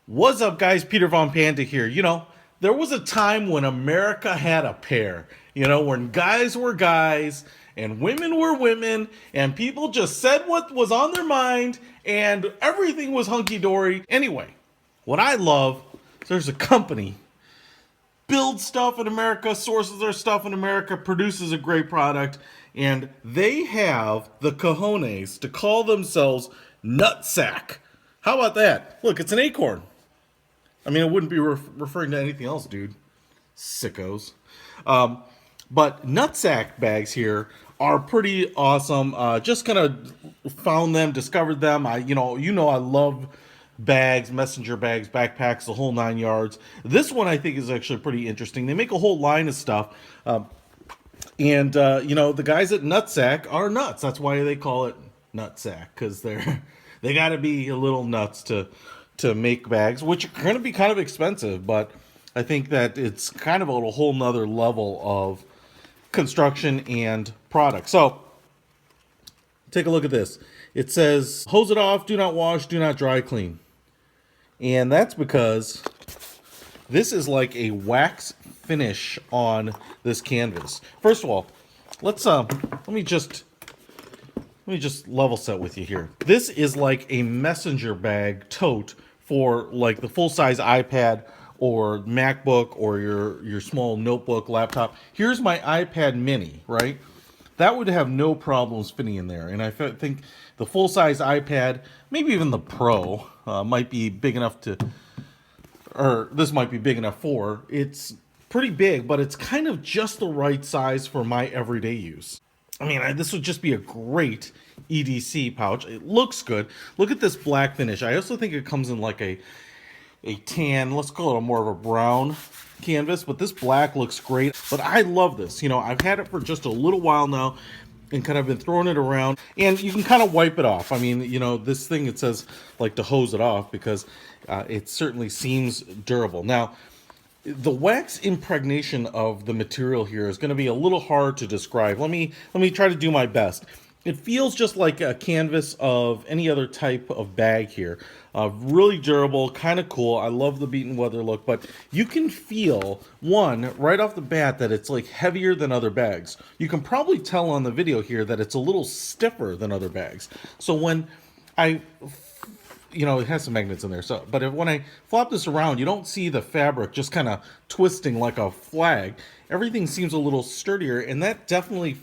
What's up, guys? Peter Von Panda here. There was a time when America had a pair, when guys were guys and women were women, and people just said what was on their mind, and everything was hunky dory. Anyway, what I love is there's a company builds stuff in America, sources their stuff in America, produces a great product, and they have the cojones to call themselves Nutsac. How about that? Look, it's an acorn. I mean, it wouldn't be referring to anything else, dude. Sickos. Um, but Nutsac bags here are pretty awesome. Just kind of found them, discovered them. I love bags, messenger bags, backpacks, the whole 9 yards. This one I think is actually pretty interesting. They make a whole line of stuff. And the guys at Nutsac are nuts. That's why they call it Nutsac, because they got to be a little nuts to make bags, which are going to be kind of expensive, but I think that it's kind of a whole nother level of construction and product. So take a look at this. It says, hose it off, do not wash, do not dry clean. And that's because this is like a wax finish on this canvas. First of all, let me just level set with you here. This is like a messenger bag tote for like the full-size iPad or MacBook or your small notebook, laptop. Here's my iPad mini, right? That would have no problems fitting in there. And I think the full-size iPad, maybe even the Pro, might be big enough to, or this might be big enough for. It's pretty big, but it's kind of just the right size for my everyday use. I mean, this would just be a great EDC pouch. It looks good. Look at this black finish. I also think it comes in like a tan, let's call it a more of a brown canvas, but this black looks great. But I love this. I've had it for just a little while now and kind of been throwing it around, and you can kind of wipe it off. I mean, this thing, it says like to hose it off because it certainly seems durable. Now, the wax impregnation of the material here is going to be a little hard to describe. Let me try to do my best. It feels just like a canvas of any other type of bag here. Really durable, kind of cool. I love the beaten weather look, but you can feel, one, right off the bat that it's like heavier than other bags. You can probably tell on the video here that it's a little stiffer than other bags. So when it has some magnets in there. So, but when I flop this around, you don't see the fabric just kind of twisting like a flag. Everything seems a little sturdier, and that definitely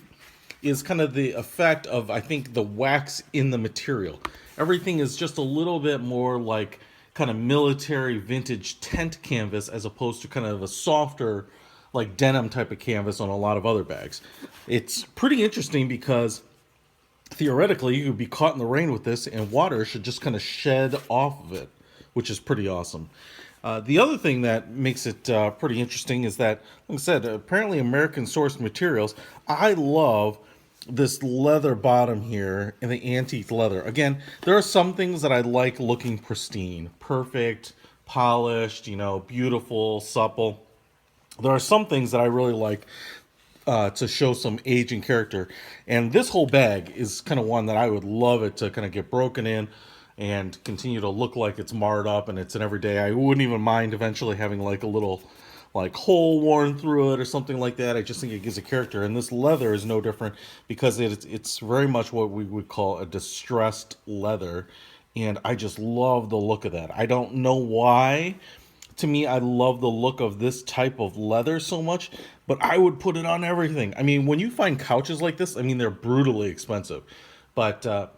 is kind of the effect of, I think, the wax in the material. Everything is just a little bit more like kind of military vintage tent canvas as opposed to kind of a softer, like denim type of canvas on a lot of other bags. It's pretty interesting because theoretically, you could be caught in the rain with this, and water should just kind of shed off of it, which is pretty awesome. The other thing that makes it pretty interesting is that, like I said, apparently American-sourced materials. I love this leather bottom here and the antique leather. Again, there are some things that I like looking pristine, perfect, polished, beautiful, supple. There are some things that I really like to show some age and character. And this whole bag is kind of one that I would love it to kind of get broken in and continue to look like it's marred up and it's an everyday. I wouldn't even mind eventually having like a little like hole worn through it or something like that. I just think it gives a character. And this leather is no different because it's very much what we would call a distressed leather. And I just love the look of that. I don't know why. To me, I love the look of this type of leather so much, but I would put it on everything. I mean, when you find couches like this, I mean, they're brutally expensive, but a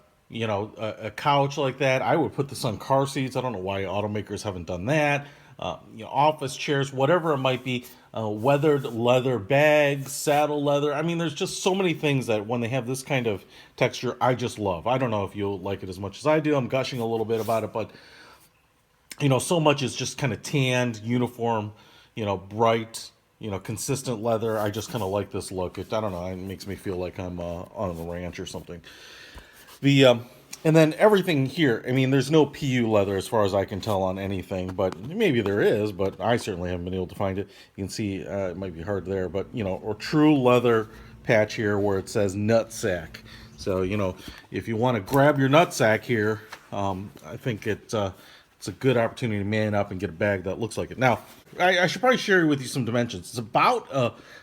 couch like that, I would put this on car seats. I don't know why automakers haven't done that. Office chairs, whatever it might be, weathered leather bags, saddle leather. I mean, there's just so many things that when they have this kind of texture, I just love. I don't know if you'll like it as much as I do. I'm gushing a little bit about it, but so much is just kind of tanned, uniform, bright, consistent leather. I just kind of like this look. I don't know. It makes me feel like I'm on a ranch or something. And then everything here. I mean, there's no PU leather as far as I can tell on anything, but maybe there is. But I certainly haven't been able to find it. You can see it might be hard there, but or true leather patch here where it says Nutsac. So if you want to grab your nutsack here, I think it it's a good opportunity to man up and get a bag that looks like it. Now, I should probably share with you some dimensions. It's about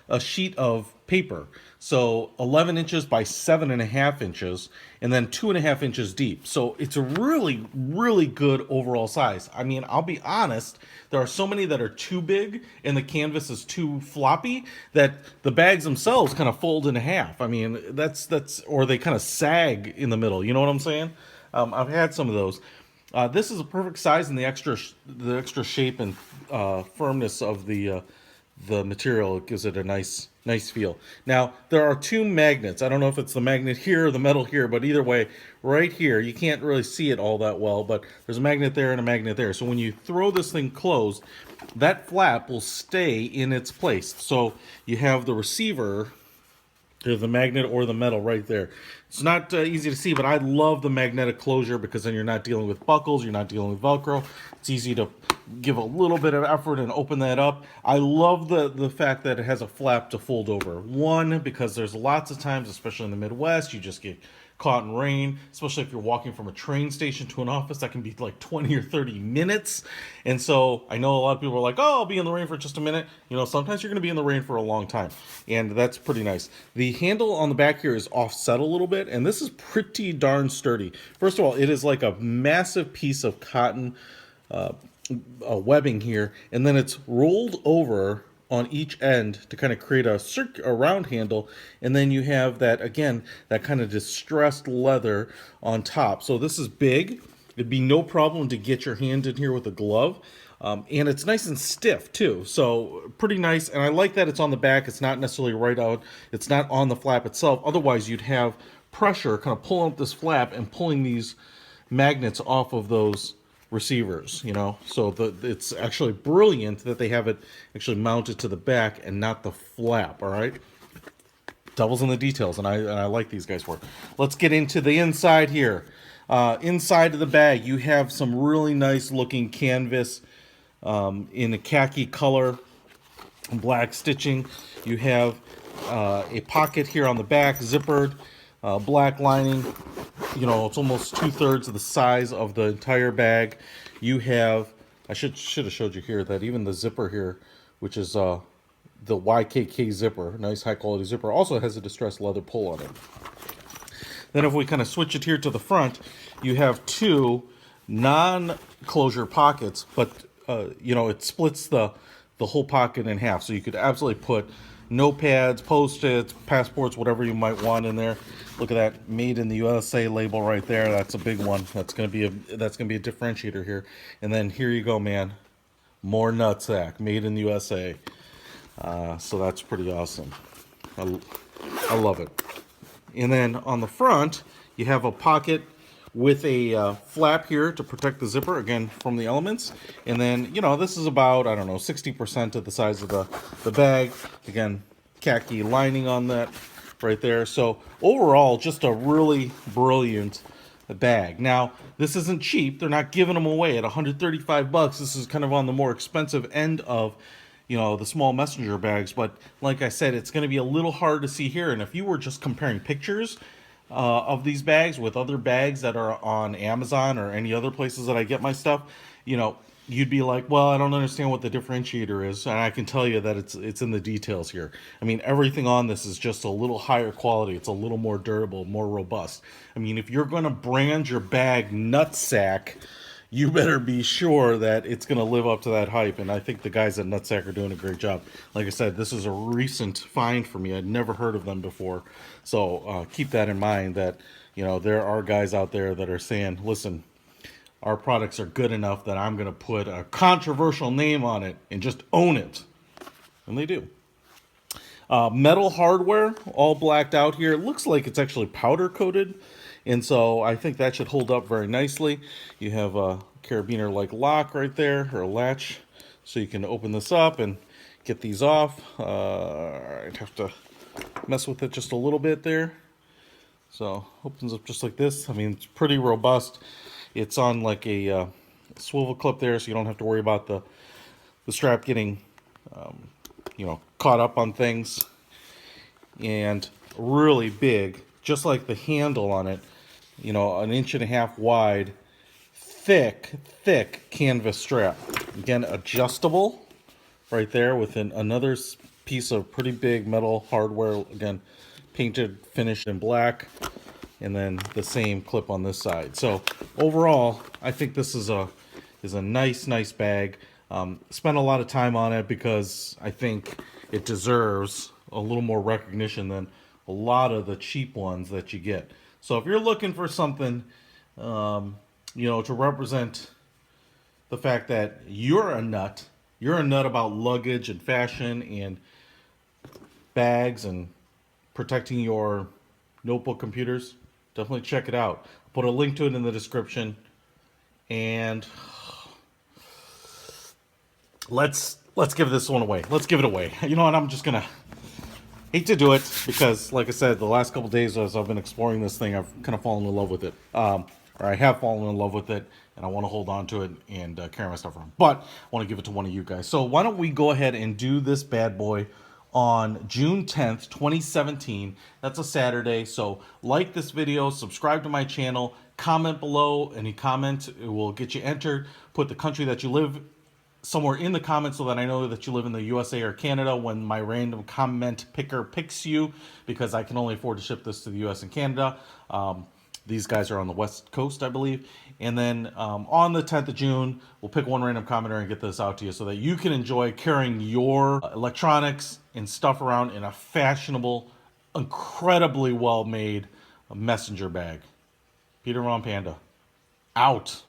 a sheet of paper, so 11 inches by 7.5 inches, and then 2.5 inches deep. So it's a really, really good overall size. I mean, I'll be honest, there are so many that are too big and the canvas is too floppy that the bags themselves kind of fold in half. I mean, that's or they kind of sag in the middle. You know what I'm saying? I've had some of those. This is a perfect size, and the extra shape and firmness of the material gives it a nice feel. Now there are two magnets. I don't know if it's the magnet here or the metal here, but either way, right here you can't really see it all that well. But there's a magnet there and a magnet there. So when you throw this thing closed, that flap will stay in its place. So you have the receiver. There's the magnet or the metal right there. It's not easy to see, but I love the magnetic closure because then you're not dealing with buckles, you're not dealing with Velcro. It's easy to give a little bit of effort and open that up. I love the fact that it has a flap to fold over. One, because there's lots of times, especially in the Midwest, you just get caught in rain, especially if you're walking from a train station to an office. That can be like 20 or 30 minutes. And so I know a lot of people are like, oh, I'll be in the rain for just a minute. You know, sometimes you're going to be in the rain for a long time. And that's pretty nice. The handle on the back here is offset a little bit, and this is pretty darn sturdy. First of all, it is like a massive piece of cotton webbing here, and then it's rolled over on each end to kind of create a round handle, and then you have that, again, that kind of distressed leather on top. So this is big. It'd be no problem to get your hand in here with a glove. And it's nice and stiff too, so pretty nice. And I like that it's on the back. It's not necessarily right out. It's not on the flap itself. Otherwise, you'd have pressure kind of pulling up this flap and pulling these magnets off of those receivers, you know. So it's actually brilliant that they have it actually mounted to the back and not the flap. All right, devil's in the details, and I like these guys for it. Let's get into the inside here. Inside of the bag, you have some really nice looking canvas in a khaki color, black stitching. You have a pocket here on the back, zippered, black lining. You know, it's almost 2/3 of the size of the entire bag. You have, I should have showed you here that even the zipper here, which is the YKK zipper, nice high quality zipper, also has a distressed leather pull on it. Then if we kind of switch it here to the front, you have two non-closure pockets, but you know, it splits the whole pocket in half. So you could absolutely put notepads, post-its, passports, whatever you might want in there. Look at that made in the USA label right there. That's a big one. That's gonna be a differentiator here. And then here you go, man. More nutsack, made in the USA. So that's pretty awesome. I love it. And then on the front, you have a pocket with a flap here to protect the zipper, again, from the elements. And then, you know, this is about, I don't know, 60% of the size of the bag. Again, khaki lining on that right there. So overall, just a really brilliant bag. Now, this isn't cheap. They're not giving them away at 135 bucks. This is kind of on the more expensive end of, you know, the small messenger bags. But like I said, it's going to be a little hard to see here. And if you were just comparing pictures of these bags with other bags that are on Amazon or any other places that I get my stuff, you know, you'd be like, well, I don't understand what the differentiator is. And I can tell you that it's in the details here. I mean, everything on this is just a little higher quality. It's a little more durable, more robust. I mean, if you're going to brand your bag Nutsac, you better be sure that it's going to live up to that hype. And I think the guys at Nutsac are doing a great job. Like I said, this is a recent find for me. I'd never heard of them before. So keep that in mind, that, you know, there are guys out there that are saying, listen, our products are good enough that I'm going to put a controversial name on it and just own it. And they do. Metal hardware, all blacked out here. It looks like it's actually powder coated. And so I think that should hold up very nicely. You have a carabiner-like lock right there, or a latch, so you can open this up and get these off. I'd have to mess with it just a little bit there. So opens up just like this. I mean, it's pretty robust. It's on like a swivel clip there, so you don't have to worry about the strap getting, you know, caught up on things. And really big, just like the handle on it. You know, 1.5 inches wide, thick canvas strap. Again, adjustable right there with another piece of pretty big metal hardware. Again, painted, finished in black, and then the same clip on this side. So overall, I think this is a nice bag. Spent a lot of time on it because I think it deserves a little more recognition than a lot of the cheap ones that you get. So if you're looking for something, to represent the fact that you're a nut about luggage and fashion and bags and protecting your notebook computers, definitely check it out. I'll put a link to it in the description. And let's give this one away. Let's give it away. You know what? I'm just gonna hate to do it because, like I said, the last couple days as I've been exploring this thing, I've kind of fallen in love with it. Or I have fallen in love with it, and I want to hold on to it and carry my stuff around. But I want to give it to one of you guys. So why don't we go ahead and do this bad boy on June 10th, 2017. That's a Saturday. So like this video, subscribe to my channel, comment below. Any comment, it will get you entered. Put the country that you live somewhere in the comments so that I know that you live in the USA or Canada when my random comment picker picks you, because I can only afford to ship this to the US and Canada. These guys are on the West Coast, I believe. And then on the 10th of June, we'll pick one random commenter and get this out to you so that you can enjoy carrying your electronics and stuff around in a fashionable, incredibly well-made messenger bag. Peter Ron Panda, out.